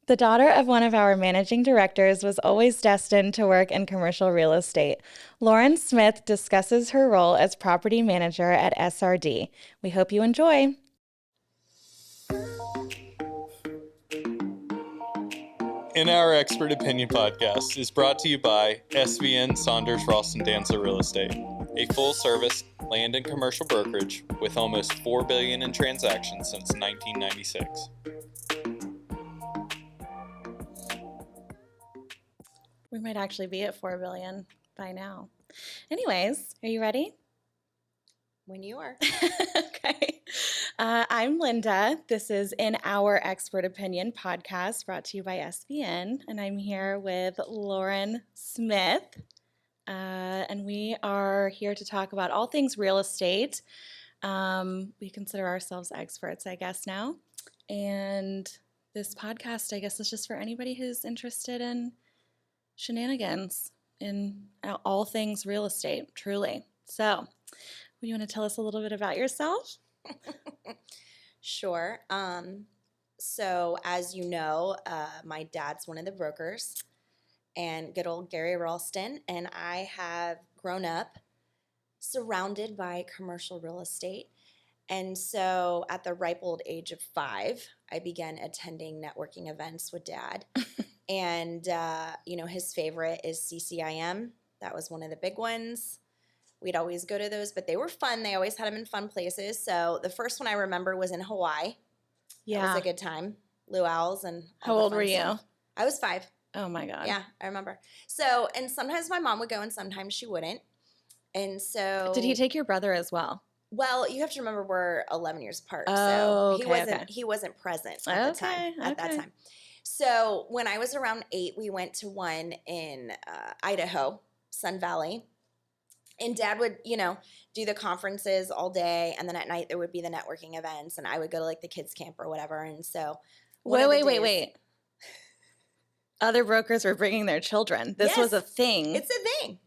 The daughter of one of our managing directors was always destined to work in commercial real estate. Lauren Smith discusses her role as property manager at SRD. We hope you enjoy. In Our Expert Opinion podcast is brought to you by SVN Saunders, Ralston, Dantzler Real Estate, a full-service land and commercial brokerage with almost $4 billion in transactions since 1996. We might actually be at 4 billion by now. Anyways, are you ready? When you are. Okay. I'm Linda. This is In Our Expert Opinion podcast brought to you by SVN, and I'm here with Lauren Smith. And we are here to talk about all things real estate. We consider ourselves experts, I guess, now. And this podcast, I guess, is just for anybody who's interested in shenanigans in all things real estate, truly. So, would you want to tell us a little bit about yourself? Sure. So as you know, my dad's one of the brokers, and good old Gary Ralston, and I have grown up surrounded by commercial real estate. And so at the ripe old age of 5, I began attending networking events with Dad. And, his favorite is CCIM. That was one of the big ones. We'd always go to those, but they were fun. They always had them in fun places. So the first one I remember was in Hawaii. Yeah. That was a good time. Luau's and how old were you? Stuff. I was 5. Oh, my God. Yeah, I remember. So, and sometimes my mom would go and sometimes she wouldn't. And so. Did he take your brother as well? Well, you have to remember we're 11 years apart. Oh, so he wasn't present at that time. So when I was around 8, we went to one in Idaho, Sun Valley. And Dad would, do the conferences all day. And then at night there would be the networking events. And I would go to like the kids camp or whatever. And so. Wait. Other brokers were bringing their children. This was a thing.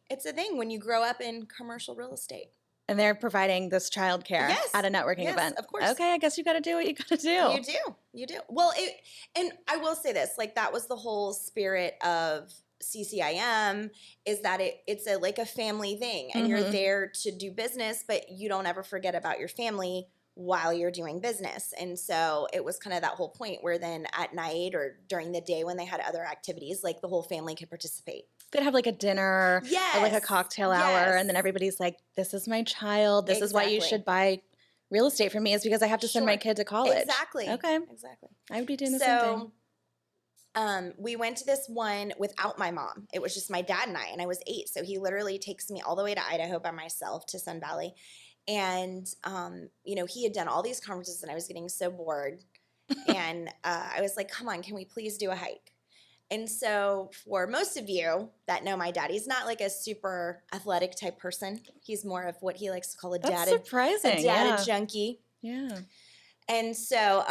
It's a thing when you grow up in commercial real estate. And they're providing this childcare at a networking event. Of course. Okay, I guess you got to do what you got to do. You do. Well, and I will say this, like that was the whole spirit of CCIM, is that it's a family thing, and you're there to do business, but you don't ever forget about your family while you're doing business. And so it was kind of that whole point where then at night or during the day when they had other activities, like the whole family could participate. They'd have like a dinner or like a cocktail hour, and then everybody's like, this is my child. This is why you should buy real estate from me, is because I have to send my kid to college. Exactly. Okay. Exactly. I would be doing the same thing. We went to this one without my mom. It was just my dad and I was 8. So he literally takes me all the way to Idaho by myself to Sun Valley. And, he had done all these conferences and I was getting so bored. And I was like, come on, can we please do a hike? And so for most of you that know my dad, he's not like a super athletic type person. He's more of what he likes to call a dadded junkie. Yeah. And so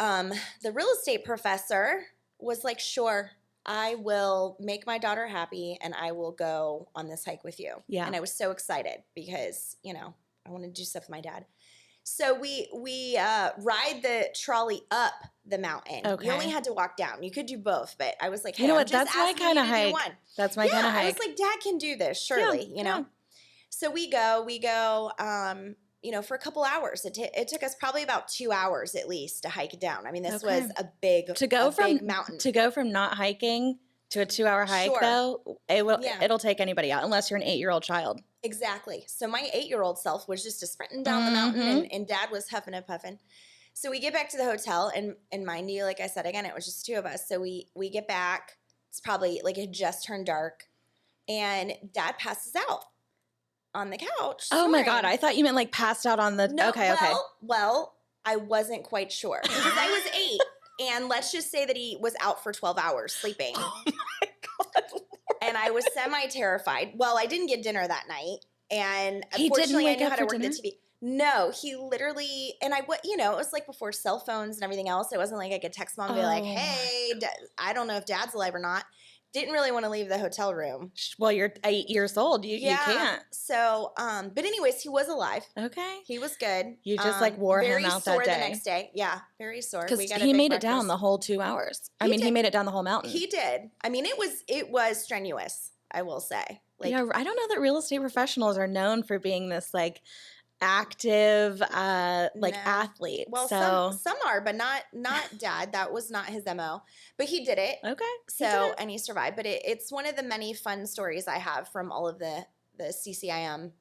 the real estate professor was like, sure, I will make my daughter happy and I will go on this hike with you. Yeah. And I was so excited because, I wanted to do stuff with my dad. So we ride the trolley up the mountain. Okay. You only had to walk down. You could do both, but I was like, hey, you know I'm what? just That's my kind of hike. That's my kind of hike. I was like, Dad can do this, surely, you know. So we go, for a couple hours. It took us probably about 2 hours at least to hike down. I mean, this was a big mountain. To go from not hiking to a 2-hour hike, though, it'll take anybody out unless you're an 8-year-old child. Exactly. So my 8-year-old self was just sprinting down the mountain, and Dad was huffing and puffing. So we get back to the hotel, and mind you, like I said, again, it was just 2 of us. So we get back. It's probably like it had just turned dark, and Dad passes out on the couch. Oh my God! I thought you meant like passed out on the. No, okay. Well, I wasn't quite sure because I was 8, and let's just say that he was out for 12 hours sleeping. Oh my God! Lord. And I was semi-terrified. Well, I didn't get dinner that night, and he unfortunately, I knew how to work dinner? the TV. No, he literally, and it was like before cell phones and everything else. It wasn't like I could text Mom and be like, "Hey, I don't know if Dad's alive or not." didn't really want to leave the hotel room. Well, you're 8 years old. You can't. So, but anyways, he was alive. Okay. He was good. You just like wore him out that Very sore day. the next day. Yeah, very sore. Because We got he a big made it down breakfast. the whole 2 hours. He He did. made it down the whole mountain. He did. I mean, it was strenuous, I will say. Like, yeah, I don't know that real estate professionals are known for being this like active like No. athlete. well, so some are, but not Dad. That was not his MO. But he did it. okay. So, and he survived. But it's one of the many fun stories I have from all of the CCIM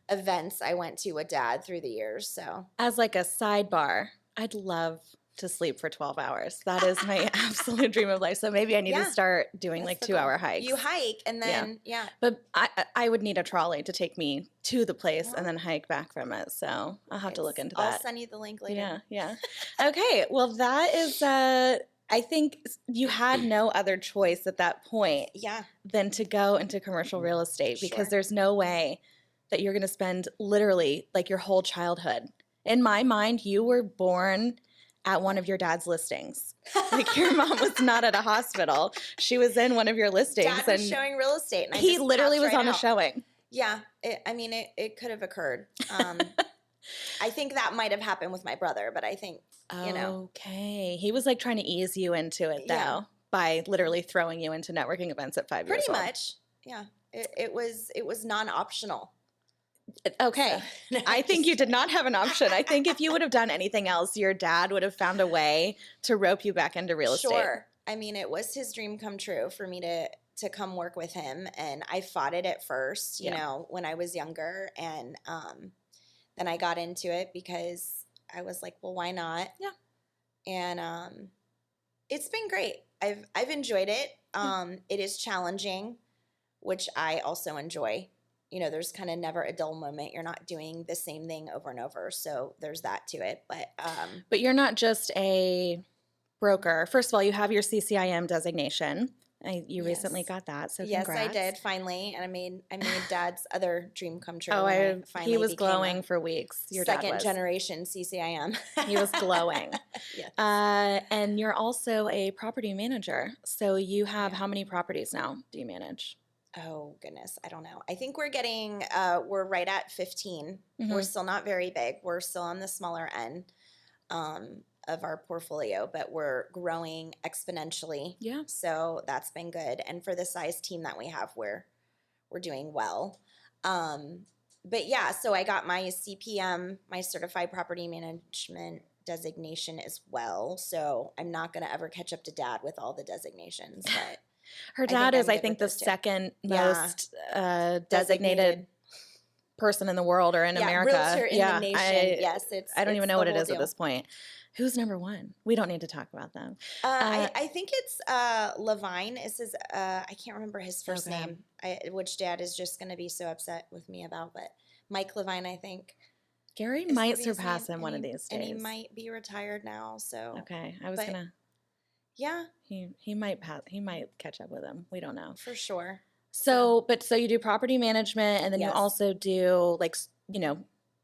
events I went to with Dad through the years. So, As like a sidebar, I'd love to sleep for 12 hours. That is my absolute dream of life. So maybe I need to Yeah. start doing That's like the 2-hour goal. hikes. You hike and then, yeah. But I would need a trolley to take me to the place Well, and then hike back from it. So I'll have to look into I'll that. send you the link later. Yeah, yeah. Okay, well that is I think you had no other choice at that point Yeah. than to go into commercial real estate because Sure. there's no way that you're going to spend literally like your whole childhood. In my mind, you were born at one of your dad's listings. Like your mom was not at a hospital. She was in one of your listings. Dad was showing real estate. And I he just literally tapped was right on a out. showing. Yeah. It could have occurred. I think that might have happened with my brother, but I think, you know. Okay. He was like trying to ease you into it though Yeah. by literally throwing you into networking events at 5 years Pretty old. much. Yeah. It was non-optional. Okay. So, I think you did not have an option. I think if you would have done anything else, your dad would have found a way to rope you back into real estate. Sure. I mean, it was his dream come true for me to come work with him, and I fought it at first, you Yeah. know, when I was younger, and then I got into it because I was like, well, why not? Yeah. And it's been great. I've enjoyed it. It is challenging, which I also enjoy. You know, there's kind of never a dull moment. You're not doing the same thing over and over, so there's that to it. But you're not just a broker. First of all, you have your CCIM designation. You recently Yes. got that, so Yes, congrats. I did finally, and I made Dad's other dream come true. Oh, when I finally he was became a glowing for weeks. Your dad second was. generation CCIM. He was glowing. Yes. And you're also a property manager. So you have Yeah. how many properties now do you manage? Oh goodness, I don't know. I think we're getting we're right at 15. We're Mhm. still not very big. We're still on the smaller end of our portfolio, but we're growing exponentially. Yeah. So that's been good. And for the size team that we have, we're doing well. But yeah, so I got my CPM, my Certified Property Management designation as well. So I'm not going to ever catch up to Dad with all the designations, but Her think dad is, I'm I good think, with the those two. second Yeah. most designated person in the world or in yeah, America. realtor in the nation. Yes, I don't it's even know the what it whole is deal. at this point. Who's number one? We don't need to talk about them. I think it's Levine. Is his? I can't remember his first Okay. name, which Dad is just going to be so upset with me about. But Mike Levine, I think, Gary is might gonna be his surpass name, him one of and he- these and days. he might be retired now. So Okay, I was but- gonna. yeah, He might pass. He might catch up with him. We don't know. for sure. So you do property management, and then you Yes. also do like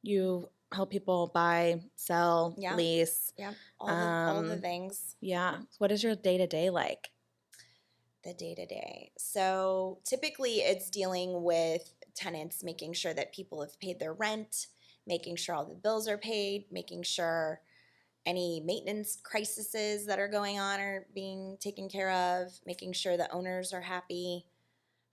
you help people buy, sell, Yeah. lease. Yeah, all the Um, things. Yeah. What is your day-to-day like? The day to day. So typically it's dealing with tenants, making sure that people have paid their rent, making sure all the bills are paid, making sure any maintenance crises that are going on are being taken care of, making sure the owners are happy,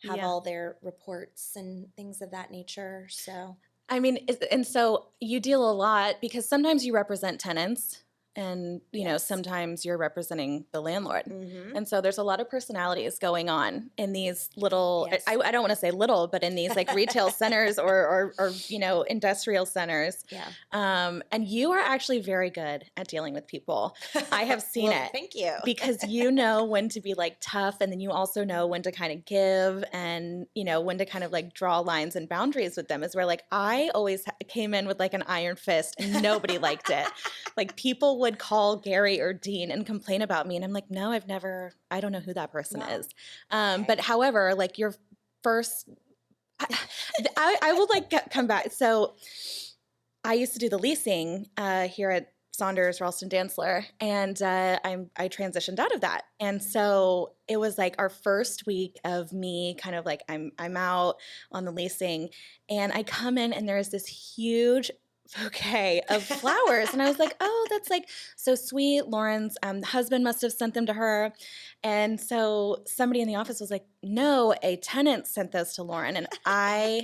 have Yeah. all their reports and things of that nature. So I mean, and so you deal a lot because sometimes you represent tenants and, Yes. sometimes you're representing the landlord. mhm. And so there's a lot of personalities going on in these little, Yes. I don't want to say little, but in these like retail centers or industrial centers. Yeah. And you are actually very good at dealing with people. I have seen Well, it. Thank you. Because you know when to be like tough, and then you also know when to kind of give, and when to kind of like draw lines and boundaries with them. Is where like I always came in with like an iron fist and nobody liked it. Like people would call Gary or Dean and complain about me, and I'm like, no, I don't know who that person Wow. is. But however, like your first, I will like come back. So I used to do the leasing here at Saunders, Ralston, Dantzler, and I transitioned out of that. And so it was like our first week of me kind of like I'm out on the leasing, and I come in and there's this huge bouquet of flowers, and I was like, oh, that's like so sweet. Lauren's husband must have sent them to her, and so somebody in the office was like, no, a tenant sent those to Lauren, and I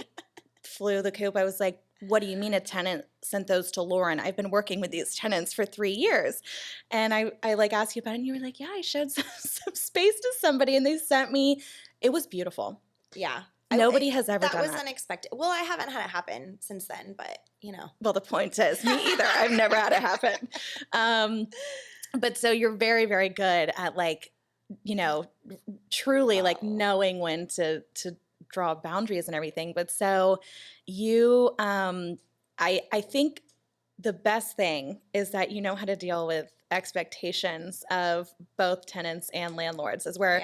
flew the coop. I was like, what do you mean a tenant sent those to Lauren? I've been working with these tenants for 3 years. And I like asked you about it, and you were like, yeah, I showed some space to somebody and they sent me. It was beautiful. Yeah. Nobody has ever done that. That was unexpected. Well, I haven't had it happen since then, but Well, the point is, me either. I've never had it happen. But so you're very, very good at like, truly like knowing when to draw boundaries and everything. But so you, I think the best thing is that you know how to deal with expectations of both tenants and landlords, is where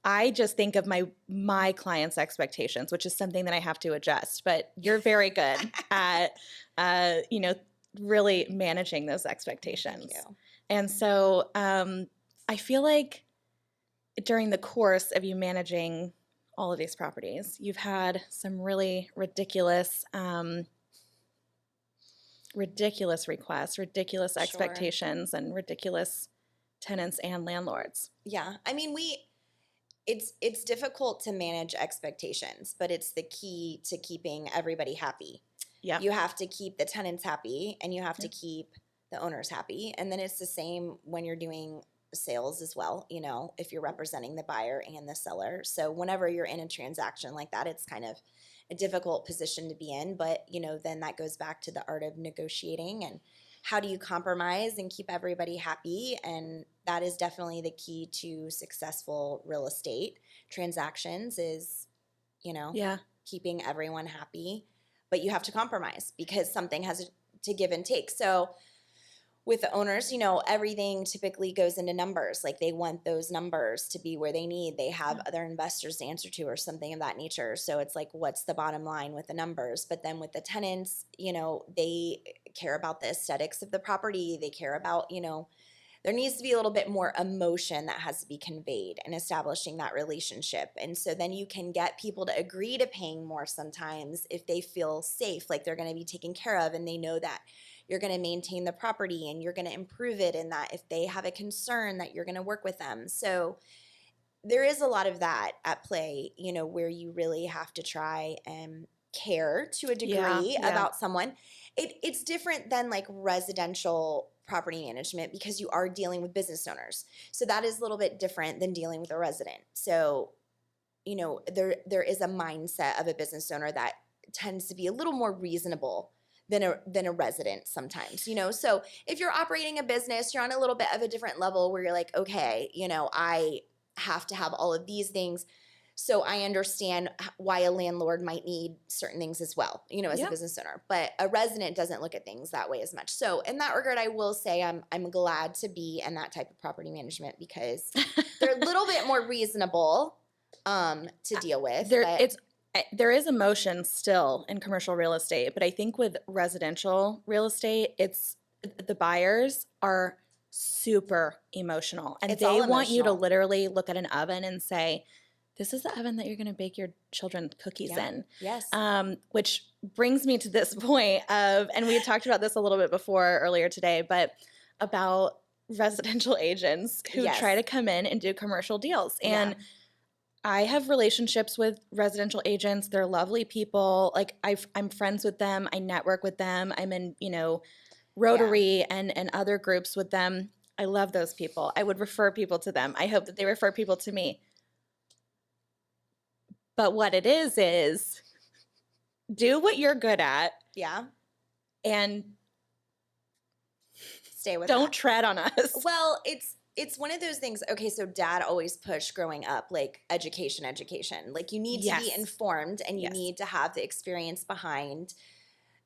I just think of my clients' expectations, which is something that I have to adjust. But you're very good at, really managing those expectations. Thank you. And so I feel like during the course of you managing all of these properties, you've had some really ridiculous requests, ridiculous expectations, and ridiculous tenants and landlords. Yeah. I mean, it's difficult to manage expectations, but it's the key to keeping everybody happy. Yeah. You have to keep the tenants happy, and you have to keep the owners happy. And then it's the same when you're doing sales as well, if you're representing the buyer and the seller. So whenever you're in a transaction like that, it's kind of a difficult position to be in. But, then that goes back to the art of negotiating and how do you compromise and keep everybody happy. And that is definitely the key to successful real estate transactions is, keeping everyone happy. But you have to compromise because something has to give and take. So with the owners, everything typically goes into numbers. Like they want those numbers to be where they need. They have other investors to answer to or something of that nature. So it's like, what's the bottom line with the numbers? But then with the tenants, they care about the aesthetics of the property. They care about, there needs to be a little bit more emotion that has to be conveyed in establishing that relationship. And so then you can get people to agree to paying more sometimes if they feel safe, like they're going to be taken care of and they know that you're going to maintain the property and you're going to improve it, and that if they have a concern that you're going to work with them. So there is a lot of that at play, where you really have to try and care to a degree about someone. It's different than like residential property management because you are dealing with business owners. So that is a little bit different than dealing with a resident. So, there is a mindset of a business owner that tends to be a little more reasonable than a resident sometimes, So if you're operating a business, you're on a little bit of a different level where you're like, okay, I have to have all of these things. So I understand why a landlord might need certain things as well, as a business owner. But a resident doesn't look at things that way as much. So in that regard, I will say I'm glad to be in that type of property management because they're a little bit more reasonable to deal with. There is emotion still in commercial real estate, but I think with residential real estate, the buyers are super emotional, and they want you to literally look at an oven and say, this is the oven that you're going to bake your children cookies in. Yes. Which brings me to this point of, and we had talked about this a little bit before earlier today, but about residential agents who try to come in and do commercial deals. And I have relationships with residential agents. They're lovely people. Like I'm friends with them. I network with them. I'm in, Rotary and other groups with them. I love those people. I would refer people to them. I hope that they refer people to me. But what it is do what you're good at. Yeah. And stay with don't tread on us. Well, it's one of those things. Okay, so dad always pushed growing up, like education. Like you need to be informed and you need to have the experience behind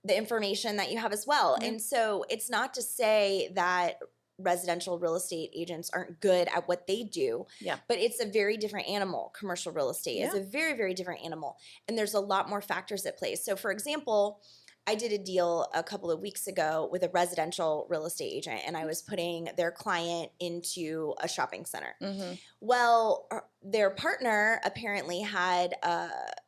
the information that you have as well. And so it's not to say that residential real estate agents aren't good at what they do, but it's a very different animal. Commercial real estate is a very, very different animal. And there's a lot more factors at play. So for example, I did a deal a couple of weeks ago with a residential real estate agent, and I was putting their client into a shopping center. Mm-hmm. Well, their partner apparently had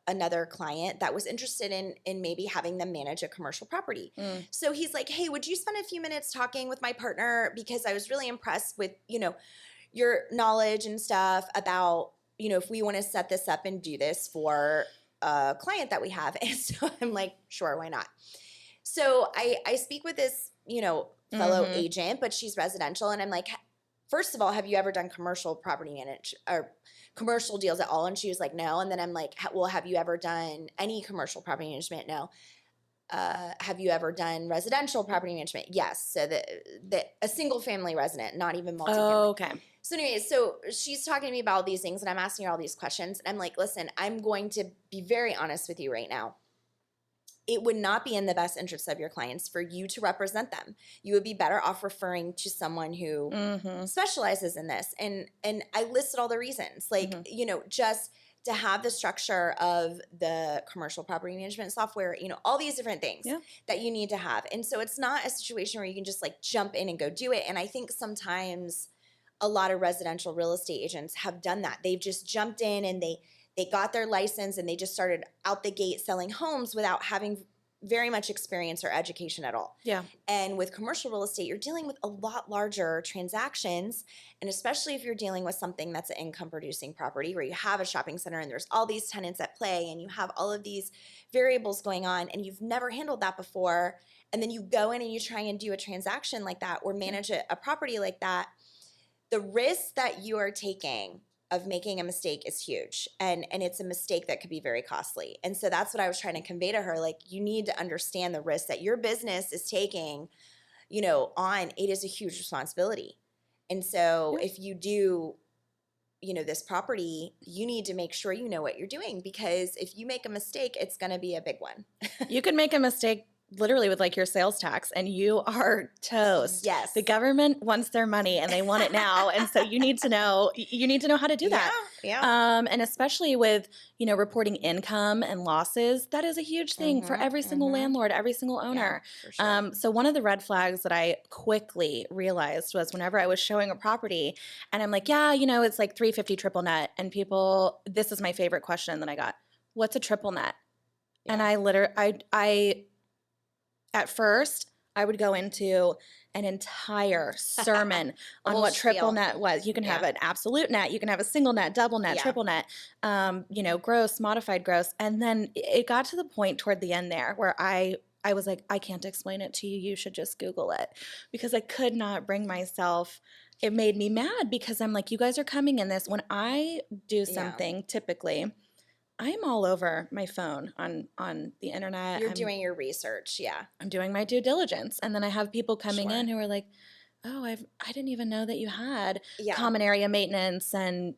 another client that was interested in maybe having them manage a commercial property. Mm. So he's like, hey, would you spend a few minutes talking with my partner, because I was really impressed with, your knowledge and stuff about, if we want to set this up and do this for a client that we have. And so I'm like, sure, why not? So I speak with this, fellow agent, but she's residential. And I'm like, first of all, have you ever done commercial property manage or commercial deals at all? And she was like, no. And then I'm like, well, have you ever done any commercial property management? No. Have you ever done residential property management? Yes. So a single family resident, not even multifamily. Oh, okay. So anyways, so she's talking to me about all these things, and I'm asking her all these questions. And I'm like, listen, I'm going to be very honest with you right now. It would not be in the best interest of your clients for you to represent them. You would be better off referring to someone who specializes in this. And I listed all the reasons, like, just to have the structure of the commercial property management software, all these different things that you need to have. And so it's not a situation where you can just like jump in and go do it. And I think sometimes a lot of residential real estate agents have done that. They've just jumped in and they got their license and they just started out the gate selling homes without having very much experience or education at all. Yeah. And with commercial real estate, you're dealing with a lot larger transactions. And especially if you're dealing with something that's an income producing property where you have a shopping center and there's all these tenants at play and you have all of these variables going on and you've never handled that before. And then you go in and you try and do a transaction like that or manage a property like that. The risk that you are taking of making a mistake is huge. And it's a mistake that could be very costly. And so that's what I was trying to convey to her. Like, you need to understand the risk that your business is taking, on. It is a huge responsibility. And so if you do, this property, you need to make sure you know what you're doing, because if you make a mistake, it's going to be a big one. You could make a mistake literally with like your sales tax and you are toast. Yes. The government wants their money and they want it now. And so you need to know how to do that. Yeah. And especially with, reporting income and losses, that is a huge thing for every single landlord, every single owner. Yeah, for sure. So one of the red flags that I quickly realized was whenever I was showing a property and I'm like, it's like 350 triple net, and people, this is my favorite question that I got. What's a triple net? Yeah. And I at first, I would go into an entire sermon on what triple net was. You can have an absolute net, you can have a single net, double net, triple net, gross, modified gross. And then it got to the point toward the end there where I was like, I can't explain it to you. You should just Google it, because I could not bring myself. It made me mad because I'm like, you guys are coming in this. When I do something, typically, I'm all over my phone on the internet. You're doing your research, I'm doing my due diligence. And then I have people coming in who are like, oh, I didn't even know that you had common area maintenance and,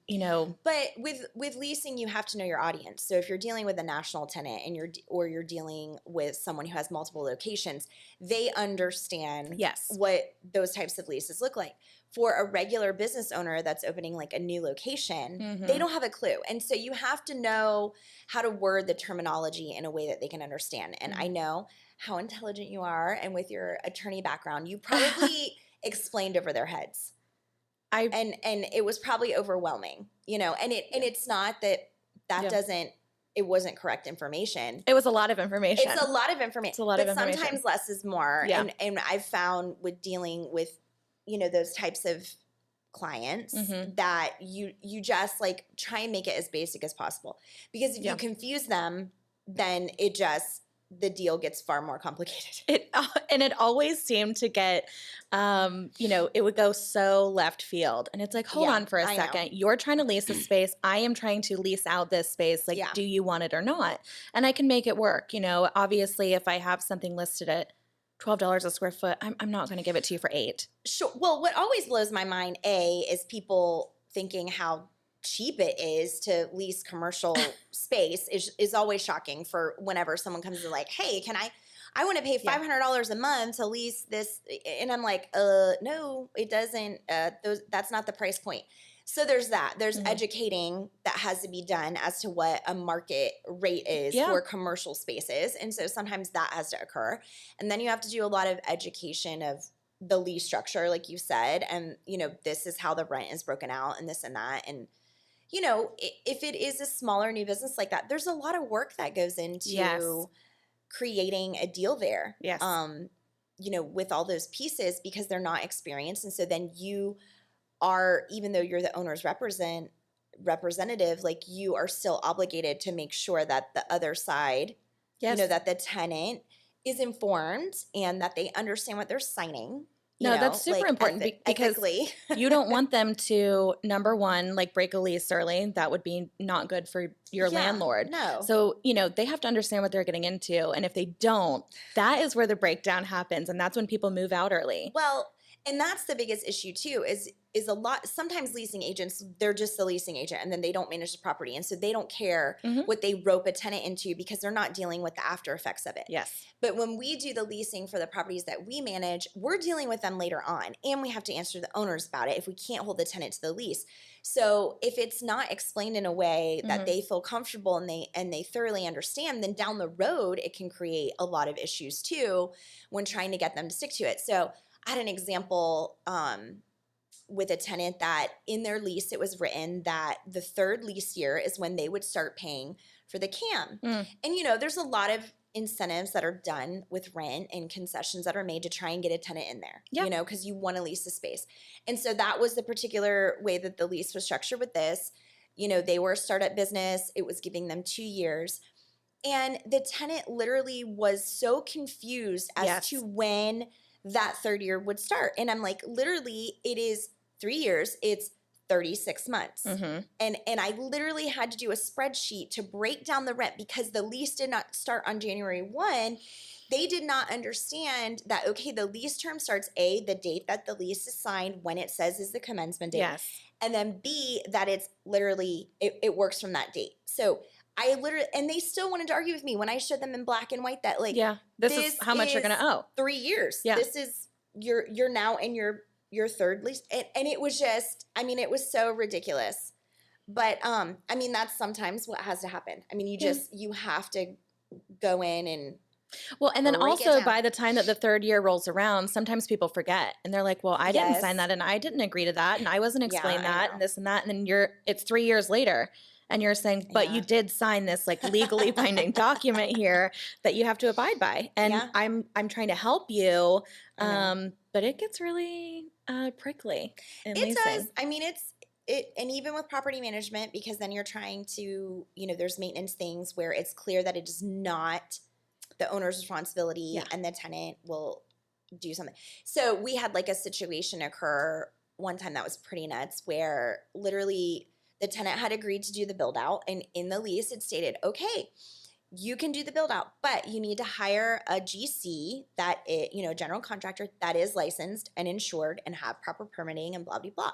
But with leasing, you have to know your audience. So if you're dealing with a national tenant and you're dealing with someone who has multiple locations, they understand what those types of leases look like. For a regular business owner that's opening like a new location, they don't have a clue. And so you have to know how to word the terminology in a way that they can understand. And I know how intelligent you are, and with your attorney background, you probably explained over their heads. And it was probably overwhelming, and it's not that doesn't, it wasn't correct information. It was a lot of information. It's a lot of information. It's a lot of information. Sometimes less is more. Yeah. And I've found with dealing with, those types of clients that you just like try and make it as basic as possible, because if you confuse them, then the deal gets far more complicated. It always seemed to get, it would go so left field. And it's like, hold on for a second. You're trying to lease a space. I am trying to lease out this space. Like, do you want it or not? And I can make it work. Obviously, if I have something listed at $12 a square foot, I'm not going to give it to you for $8. Sure. Well, what always blows my mind, is people thinking how cheap it is to lease commercial space is always shocking for whenever someone comes in like, hey, I want to pay $500 a month to lease this. And I'm like, no, it doesn't. That's not the price point. So there's that. There's Mhm. educating that has to be done as to what a market rate is Yeah. for commercial spaces. And so sometimes that has to occur. And then you have to do a lot of education of the lease structure, like you said, and, this is how the rent is broken out and this and that. And, if it is a smaller new business like that, there's a lot of work that goes into Yes. creating a deal there. Yes. With all those pieces because they're not experienced. And so then you are, even though you're the owner's representative, like you are still obligated to make sure that the other side, Yes. that the tenant is informed and that they understand what they're signing. No, that's super important because ethically. you don't want them to, number one, like break a lease early. That would be not good for your landlord. No. So, they have to understand what they're getting into. And if they don't, that is where the breakdown happens. And that's when people move out early. Well, and that's the biggest issue too, is a lot, sometimes leasing agents, they're just the leasing agent and then they don't manage the property. And so they don't care what they rope a tenant into because they're not dealing with the after effects of it. Yes. But when we do the leasing for the properties that we manage, we're dealing with them later on. And we have to answer the owners about it if we can't hold the tenant to the lease. So if it's not explained in a way that they feel comfortable and they thoroughly understand, then down the road, it can create a lot of issues too when trying to get them to stick to it. So I had an example with a tenant that in their lease, it was written that the third lease year is when they would start paying for the CAM. And, there's a lot of incentives that are done with rent and concessions that are made to try and get a tenant in there, because you want to lease the space. And so that was the particular way that the lease was structured with this. They were a startup business. It was giving them 2 years. And the tenant literally was so confused as to when that third year would start. And I'm like, literally, it is 3 years. It's 36 months. And I literally had to do a spreadsheet to break down the rent because the lease did not start on January 1. They did not understand that, okay, the lease term starts A, the date that the lease is signed, when it says is the commencement date. Yes. And then B, that it's literally, it works from that date. So I literally, and they still wanted to argue with me when I showed them in black and white that this is how much you're going to owe. 3 years. Yeah. This is, you're now in your third lease. And it was just, it was so ridiculous. But, that's sometimes what has to happen. You have to go in and. Well, and then also by the time that the third year rolls around, sometimes people forget and they're like, well, I didn't sign that and I didn't agree to that and I wasn't explained that and this and that. And then it's 3 years later. And you're saying, but you did sign this like legally binding document here that you have to abide by. And I'm trying to help you, but it gets really prickly in leasing. It does. And even with property management, because then you're trying to, there's maintenance things where it's clear that it is not the owner's responsibility and the tenant will do something. So we had like a situation occur one time that was pretty nuts where literally the tenant had agreed to do the build out, and in the lease it stated, okay, you can do the build out, but you need to hire a GC that general contractor that is licensed and insured and have proper permitting and blah, blah, blah.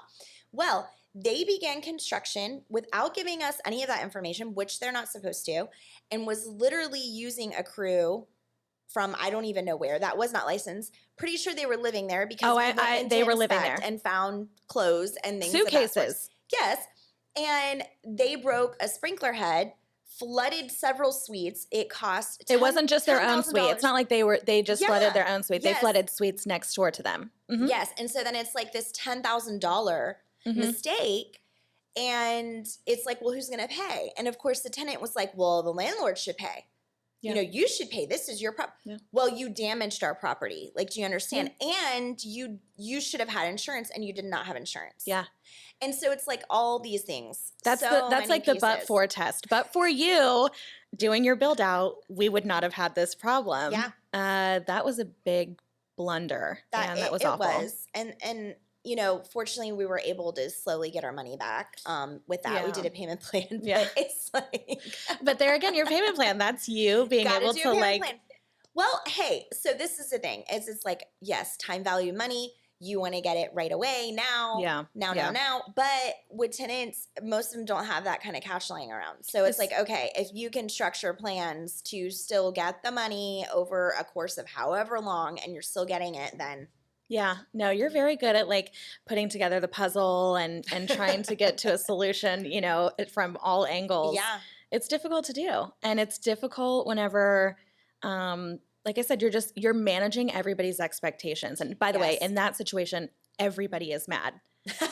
Well, they began construction without giving us any of that information, which they're not supposed to, and was literally using a crew from I don't even know where that was not licensed. Pretty sure they were living there because they were living there and found clothes and things. Suitcases. Yes. And they broke a sprinkler head, flooded several suites. It cost it wasn't just their own suite. It's not like they just flooded their own suite. They flooded suites next door to them. Yes. And so then it's like this $10,000 mistake. And it's like, well, who's going to pay? And of course the tenant was like, well, the landlord should pay. Yeah. You should pay. This is your property. Yeah. Well, you damaged our property. Like, do you understand? Yeah. And you should have had insurance and you did not have insurance. Yeah. And so it's like all these things. That's like the but-for test. But for you doing your build out, we would not have had this problem. Yeah. That was a big blunder. That was awful. It was. And fortunately we were able to slowly get our money back. With that, we did a payment plan. But it's like but there again, your payment plan, that's you being able to like plan. Well, hey, so this is the thing. It's like, yes, time value money. You want to get it right away now. Now. But with tenants, most of them don't have that kind of cash lying around. So it's like, okay, if you can structure plans to still get the money over a course of however long and you're still getting it, then Yeah, no, you're very good at like putting together the puzzle and trying to get to a solution, from all angles. Yeah. It's difficult to do. And it's difficult whenever like I said, you're managing everybody's expectations. And by the way, Yes. in that situation, everybody is mad.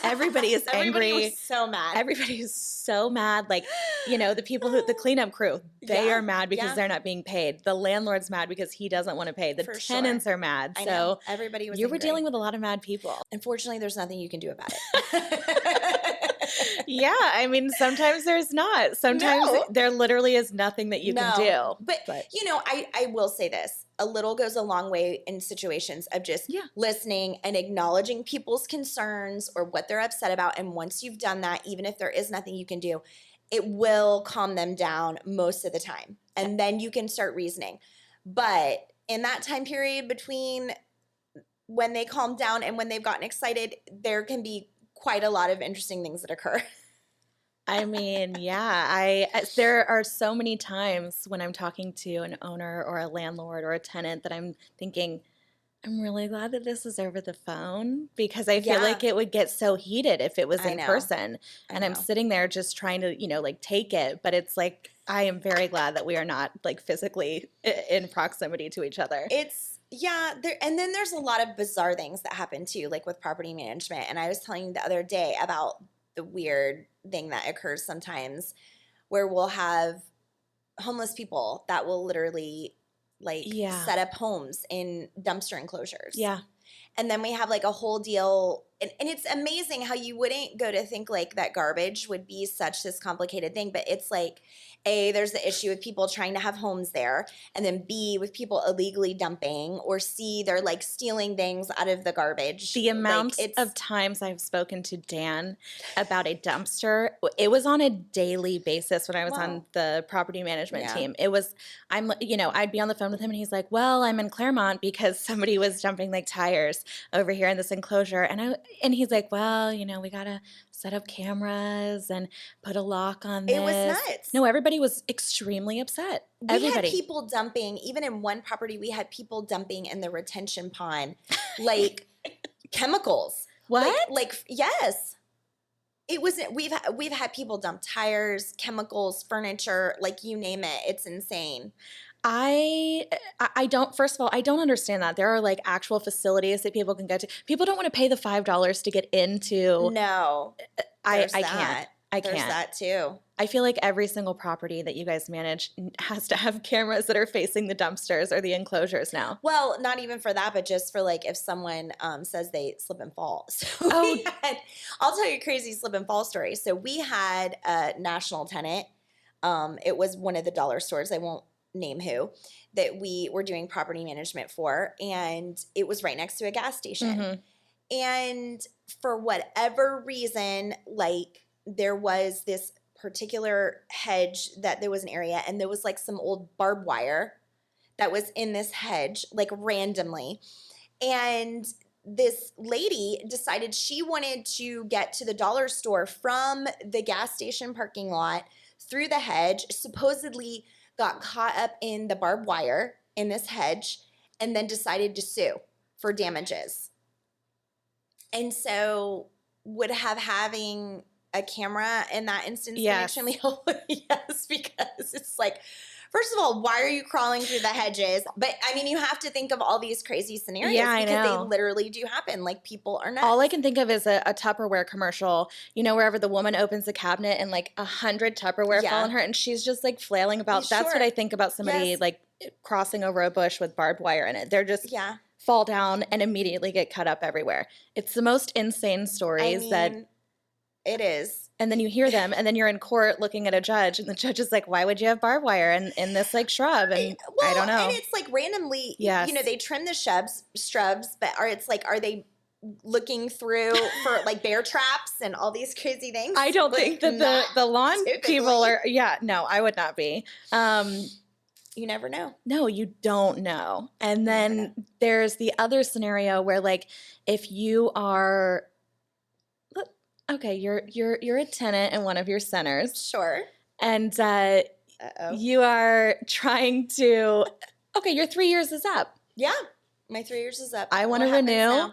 Everybody is Everybody angry. was so mad. Everybody is so mad. Like, the people the cleanup crew, they Yeah, are mad because yeah. they're not being paid. The landlord's mad because he doesn't want to pay. The For tenants sure. are mad. I So know. Everybody was you were angry. dealing with a lot of mad people. Unfortunately, there's nothing you can do about it. Yeah, I mean, sometimes there's not. Sometimes No. there literally is nothing that you can do. But I will say this. A little goes a long way in situations of just listening and acknowledging people's concerns or what they're upset about. And once you've done that, even if there is nothing you can do, it will calm them down most of the time. And then you can start reasoning. But in that time period between when they calm down and when they've gotten excited, there can be quite a lot of interesting things that occur. I mean, yeah, there are so many times when I'm talking to an owner or a landlord or a tenant that I'm thinking, I'm really glad that this is over the phone because I feel like it would get so heated if it was in person. And I'm sitting there just trying to, like take it. But it's like, I am very glad that we are not like physically in proximity to each other. And then there's a lot of bizarre things that happen too, like with property management. And I was telling you the other day about the weird thing that occurs sometimes where we'll have homeless people that will literally set up homes in dumpster enclosures. Yeah. And then we have like a whole deal. And it's amazing how you wouldn't go to think like that garbage would be such this complicated thing. But it's like, A, there's the issue with people trying to have homes there. And then B, with people illegally dumping. Or C, they're like stealing things out of the garbage. The amount of times I've spoken to Dan about a dumpster, it was on a daily basis when I was on the property management team. It was, I'd be on the phone with him and he's like, well, I'm in Claremont because somebody was dumping like tires over here in this enclosure. And he's like, well, we got to set up cameras and put a lock on this. It was nuts. No, everybody was extremely upset. We had people dumping, even in one property, we had people dumping in the retention pond, like chemicals. What? Yes. It was. We've had people dump tires, chemicals, furniture, like you name it. It's insane. I don't, first of all, I don't understand that. There are like actual facilities that people can go to. People don't want to pay the $5 to get into. No. I can't. There's that too. I feel like every single property that you guys manage has to have cameras that are facing the dumpsters or the enclosures now. Well, not even for that, but just for like if someone says they slip and fall. So I'll tell you a crazy slip and fall story. So we had a national tenant. It was one of the dollar stores. I won't name who, that we were doing property management for, and it was right next to a gas station. Mm-hmm. And for whatever reason, like there was this particular hedge that there was an area, and there was like some old barbed wire that was in this hedge, like randomly. And this lady decided she wanted to get to the dollar store from the gas station parking lot through the hedge, supposedly got caught up in the barbed wire in this hedge, and then decided to sue for damages. And so would having a camera in that instance been extremely helpful? Yes, because it's like, first of all, why are you crawling through the hedges? But I mean, you have to think of all these crazy scenarios because they literally do happen. Like people are nuts. All I can think of is a Tupperware commercial, wherever the woman opens the cabinet and like 100 Tupperware fall on her and she's just like flailing about. That's what I think about somebody like crossing over a bush with barbed wire in it. They're just fall down and immediately get cut up everywhere. It's the most insane stories it is. And then you hear them, and then you're in court looking at a judge, and the judge is like, why would you have barbed wire in this like shrub? And I don't know. And it's like randomly, they trim the shrubs, but are they looking through for like bear traps and all these crazy things? I don't think that the lawn people are, no, I would not be. You never know. No, you don't know. And then there's the other scenario where like if you are okay, you're a tenant in one of your centers. Sure. And you are trying to your 3 years is up. Yeah. My 3 years is up. I want to renew.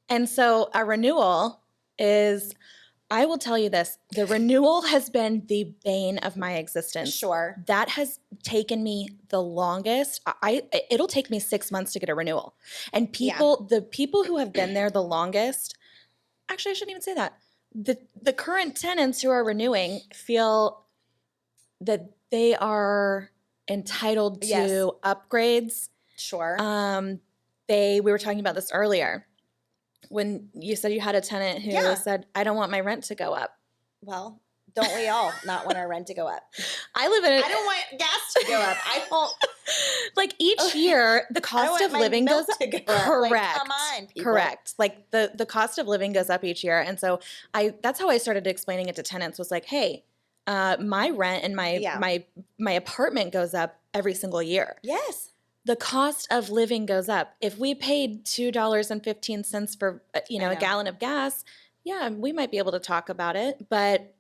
And so a renewal is, I will tell you this, the renewal has been the bane of my existence. Sure. That has taken me the longest. It'll take me 6 months to get a renewal. And the people who have been there the longest, actually I shouldn't even say that. The current tenants who are renewing feel that they are entitled to Yes. upgrades. Sure. We were talking about this earlier when you said you had a tenant who said, I don't want my rent to go up. Well, don't we all not want our rent to go up? I live in I don't want gas to go up. I don't. Like each year, the cost of living goes up. Correct. Like, come on, people. Correct. Like the cost of living goes up each year. And so that's how I started explaining it to tenants was like, hey, my rent and my apartment goes up every single year. Yes. The cost of living goes up. If we paid $2.15 for a gallon of gas, yeah, we might be able to talk about it. But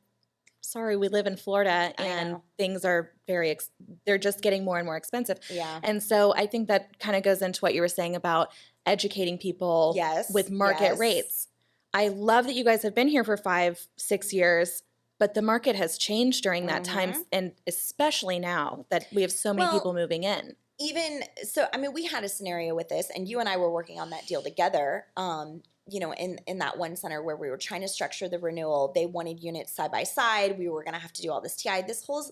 sorry, we live in Florida and things are they're just getting more and more expensive. Yeah. And so I think that kind of goes into what you were saying about educating people with market rates. I love that you guys have been here for 5-6 years, but the market has changed during that time, and especially now that we have so many people moving in. Even so, I mean, we had a scenario with this, and you and I were working on that deal together. In that one center where we were trying to structure the renewal, they wanted units side by side. We were going to have to do all this TI, this whole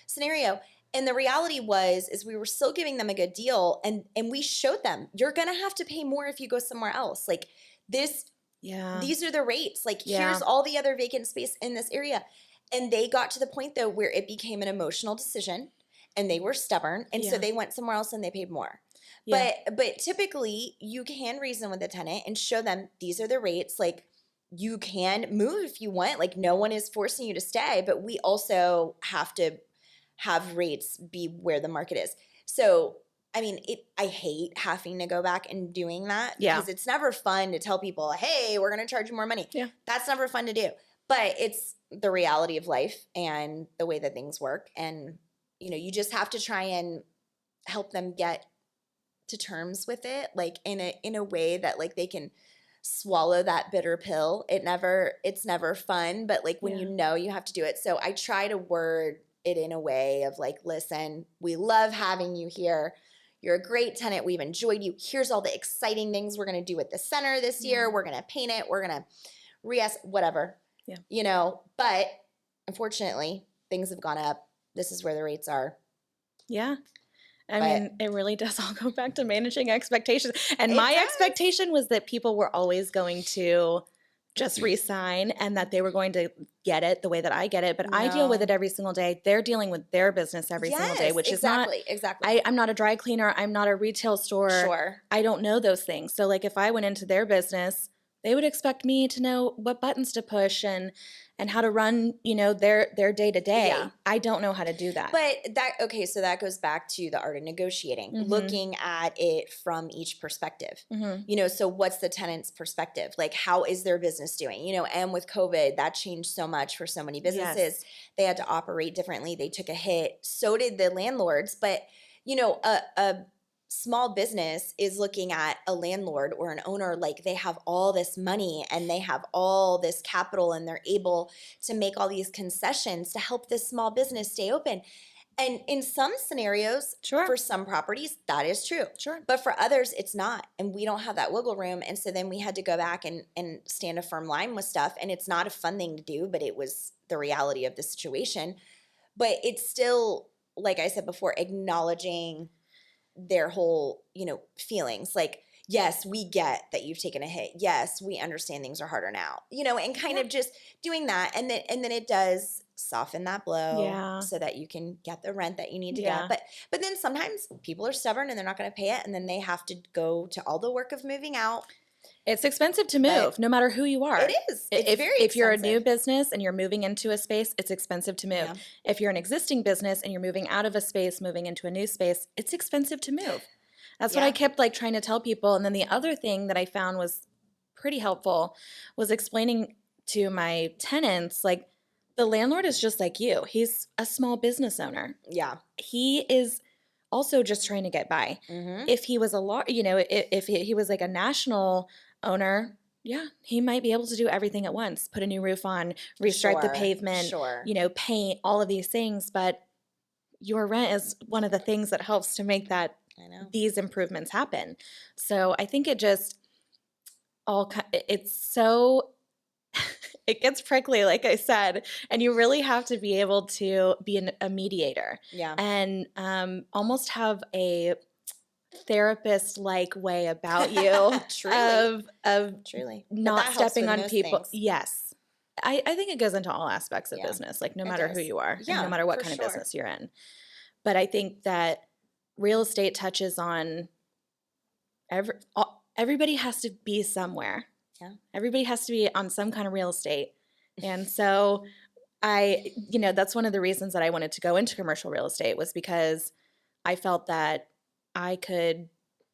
scenario. And the reality is we were still giving them a good deal, and we showed them you're going to have to pay more if you go somewhere else. Like this, these are the rates. Like here's all the other vacant space in this area, and they got to the point though where it became an emotional decision. And they were stubborn, and so they went somewhere else and they paid more. Yeah. But typically, you can reason with the tenant and show them these are the rates. Like you can move if you want. Like no one is forcing you to stay, but we also have to have rates be where the market is. So I mean, I hate having to go back and doing that because it's never fun to tell people, hey, we're going to charge you more money. Yeah, that's never fun to do. But it's the reality of life and the way that things work, and you just have to try and help them get to terms with it, like in a way that like they can swallow that bitter pill. It's never fun, but like when you have to do it. So I try to word it in a way of like, listen, we love having you here. You're a great tenant. We've enjoyed you. Here's all the exciting things we're going to do at the center this year. We're going to paint it. We're going to whatever. Yeah. But unfortunately, things have gone up. This is where the rates are. Yeah. I mean, it really does all go back to managing expectations. And my expectation was that people were always going to just re-sign and that they were going to get it the way that I get it. But I deal with it every single day. They're dealing with their business every single day, which is not – Exactly. I'm not a dry cleaner. I'm not a retail store. Sure. I don't know those things. So, like, if I went into their business, they would expect me to know what buttons to push and how to run, their day-to-day. Yeah. I don't know how to do that. But so that goes back to the art of negotiating, looking at it from each perspective. So what's the tenant's perspective? Like, how is their business doing? And with COVID, that changed so much for so many businesses. Yes. They had to operate differently. They took a hit. So did the landlords. But, a small business is looking at a landlord or an owner like they have all this money and they have all this capital and they're able to make all these concessions to help this small business stay open. And in some scenarios, for some properties, that is true. Sure. But for others, it's not. And we don't have that wiggle room. And so then we had to go back and stand a firm line with stuff. And it's not a fun thing to do, but it was the reality of the situation. But it's still, like I said before, acknowledging their whole, feelings. Like, yes, we get that you've taken a hit. Yes, we understand things are harder now, and kind of just doing that. And then it does soften that blow so that you can get the rent that you need to get. But then sometimes people are stubborn and they're not going to pay it. And then they have to go to all the work of moving out. It's expensive to move, no matter who you are. It is. It's very expensive. If you're a new business and you're moving into a space, it's expensive to move. Yeah. If you're an existing business and you're moving out of a space, moving into a new space, it's expensive to move. That's what I kept trying to tell people. And then the other thing that I found was pretty helpful was explaining to my tenants, like, the landlord is just like you. He's a small business owner. Yeah. He is also just trying to get by. If he was if he was like a national owner, Yeah, he might be able to do everything at once, put a new roof on, restripe the Sure, pavement, sure. paint, all of these things, but your rent is one of the things that helps to make I know. these improvements happen. So I think it just it's so it gets prickly, like I said, and you really have to be able to be a mediator Yeah. and almost have a therapist-like way about you Truly. of Truly. But not that helps stepping with on most people. things. Yes. I think it goes into all aspects of Yeah, business, like no it matter who does. you are and no Yeah, matter what for kind of sure. business you're in. But I think that real estate touches on everybody has to be somewhere. Yeah. Everybody has to be on some kind of real estate. And so that's one of the reasons that I wanted to go into commercial real estate was because I felt that I could,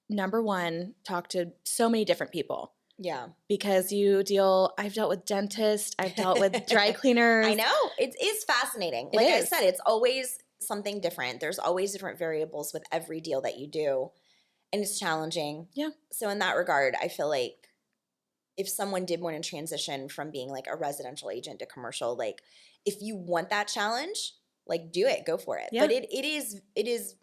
number one, talk to so many different people. Yeah. Because I've dealt with dentists, I've dealt with dry cleaners. I know. It is fascinating. It Like I is. said, it's always something different. There's always different variables with every deal that you do. And it's challenging. Yeah. So in that regard, I feel like if someone did want to transition from being like a residential agent to commercial, like if you want that challenge, like do it, go for it. Yeah. But it is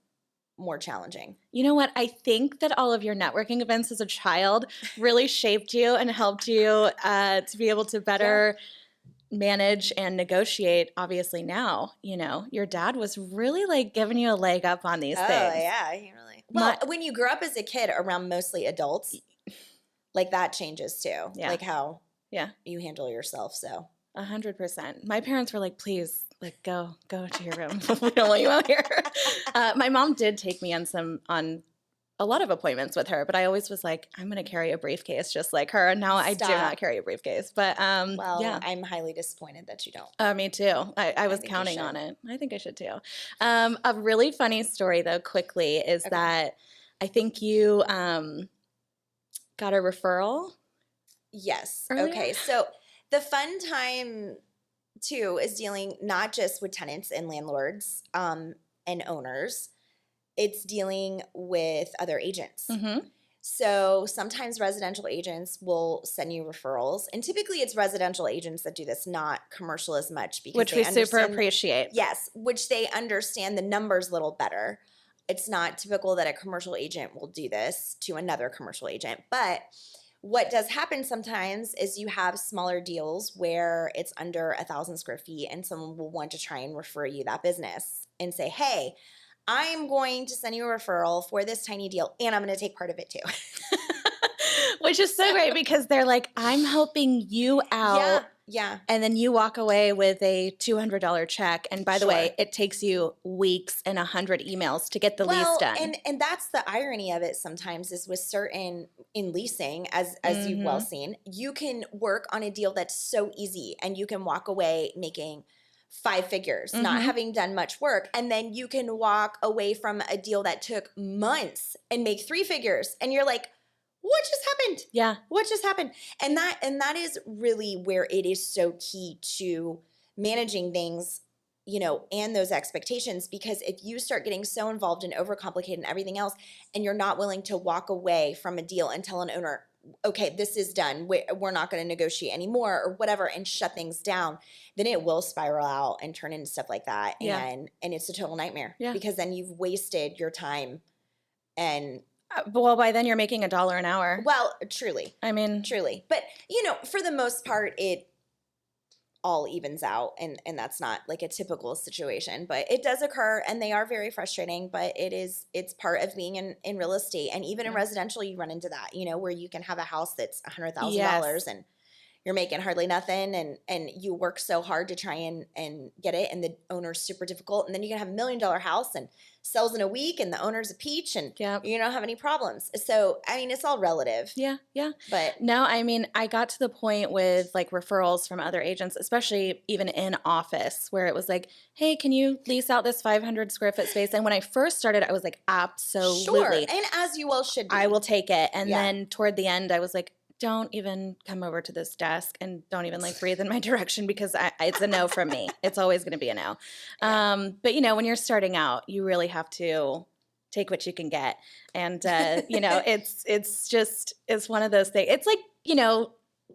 more challenging. You know what? I think that all of your networking events as a child really shaped you and helped you to be able to better manage and negotiate. Obviously now, your dad was really like giving you a leg up on these things. Oh yeah, he really. Well, when you grew up as a kid around mostly adults, like that changes too. Yeah. Like how Yeah. you handle yourself. So 100%. My parents were like, please, like go to your room. We don't want you out here. My mom did take me on a lot of appointments with her, but I always was like, I'm going to carry a briefcase just like her. And now I do not carry a briefcase. But yeah. I'm highly disappointed that you don't. Me too. I was think you counting should. on it. I think I should too. A really funny story though, quickly, is that I think you got a referral. Yes. Earlier? Okay. So the fun time too is dealing not just with tenants and landlords and owners. It's dealing with other agents. Mm-hmm. So sometimes residential agents will send you referrals, and typically it's residential agents that do this, not commercial as much, because Which we super appreciate. Yes, which they understand the numbers a little better. It's not typical that a commercial agent will do this to another commercial agent, but what does happen sometimes is you have smaller deals where it's under 1,000 square feet, and someone will want to try and refer you that business and say, hey, I'm going to send you a referral for this tiny deal, and I'm going to take part of it too. Which is so great because they're like, I'm helping you out. Yeah. And then you walk away with a $200 check. And by the way, it takes you weeks and 100 emails to get the lease done. And that's the irony of it sometimes is with certain in leasing, as you've well seen, you can work on a deal that's so easy and you can walk away making 5 figures, not having done much work. And then you can walk away from a deal that took months and make 3 figures. And you're like, what just happened? Yeah. What just happened? And that is really where it is so key to managing things, and those expectations. Because if you start getting so involved and overcomplicated and everything else, and you're not willing to walk away from a deal and tell an owner, okay, this is done, we're not going to negotiate anymore or whatever, and shut things down, then it will spiral out and turn into stuff like that. Yeah. And it's a total nightmare. Yeah. Because then you've wasted your time. And well, by then you're making $1 an hour. well, truly. I mean, Truly. But, for the most part, it all evens out, and that's not like a typical situation, but it does occur, and they are very frustrating, but it's part of being in real estate. And even in residential, you run into that, where you can have a house that's $100,000 and you're making hardly nothing, and you work so hard to try and get it, and the owner's super difficult, and then you can have $1 million house and sells in a week, and the owner's a peach, and you don't have any problems. So I mean, it's all relative. Yeah. But no, I mean, I got to the point with like referrals from other agents, especially even in office, where it was like, hey, can you lease out this 500 square foot space? And when I first started, I was like, absolutely. Sure, and as you well should be. I will take it. And then toward the end, I was like, don't even come over to this desk and don't even like breathe in my direction, because it's a no from me. It's always going to be a no. But when you're starting out, you really have to take what you can get. And, it's one of those things. It's like,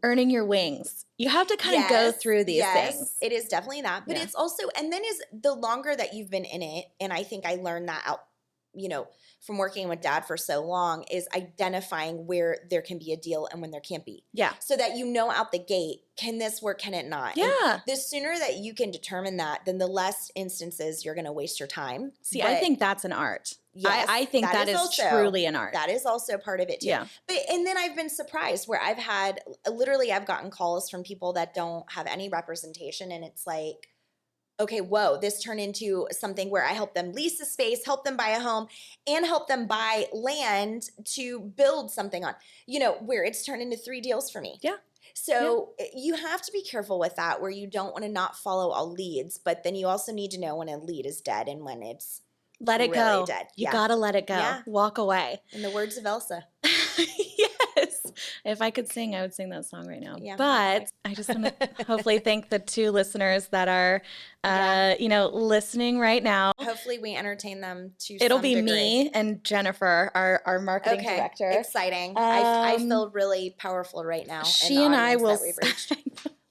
earning your wings. You have to kind of go through these things. It is definitely that. But it's also, and then is the longer that you've been in it, and I think I learned that out, from working with Dad for so long, is identifying where there can be a deal and when there can't be. Yeah. So that out the gate, can this work, can it not? Yeah. And the sooner that you can determine that, then the less instances you're going to waste your time. See, I think that's an art. Yes, I think that is also, truly an art. That is also part of it too. Yeah. And then I've been surprised where I've gotten calls from people that don't have any representation, and it's like, okay, whoa, this turned into something where I help them lease a space, help them buy a home, and help them buy land to build something on, where it's turned into 3 deals for me. Yeah. So you have to be careful with that, where you don't want to not follow all leads, but then you also need to know when a lead is dead and when it's let it really go. Dead. You gotta let it go. Yeah. Walk away. In the words of Elsa. Yes. If I could sing, I would sing that song right now. Yeah. But I just want to hopefully thank the 2 listeners that are, listening right now. Hopefully we entertain them to It'll some be degree. Me and Jennifer, our marketing director. Exciting. I feel really powerful right now. She and I will.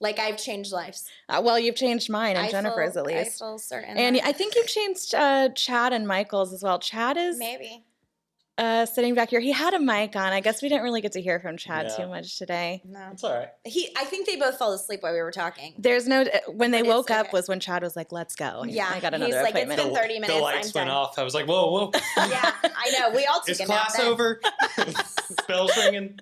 Like I've changed lives. Well, you've changed mine and Jennifer's at least. I feel certain. And I think you've changed Chad and Michael's as well. Chad is maybe sitting back here. He had a mic on. I guess we didn't really get to hear from Chad too much today. No, It's all right. I think they both fell asleep while we were talking. There's no when they woke up was when Chad was like, "Let's go." Yeah, I got another he's appointment. Like, it's been 30 minutes. The lights I'm went done. off. I was like, whoa. Yeah, I know. We all took Is a nap class then. over? Bells ringing.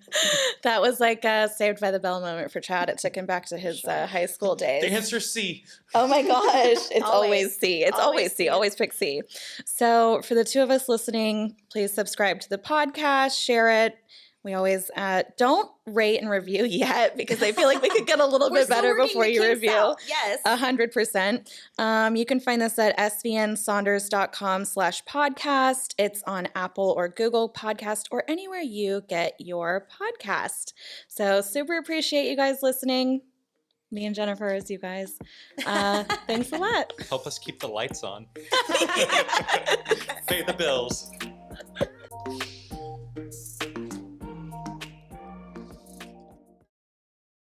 That was like a Saved by the Bell moment for Chad. It took him back to his high school days. The answer C. Oh my gosh. It's always C. It's Always always C. C. Always pick C. So for the 2 of us listening, please subscribe to the podcast, share it. We always don't rate and review yet because I feel like we could get a little bit better before you review. Yes. 100%. You can find this at svnsaunders.com/podcast. It's on Apple or Google Podcast or anywhere you get your podcast. So super appreciate you guys listening. Me and Jennifer as you guys. Thanks a lot. Help us keep the lights on. Pay the bills.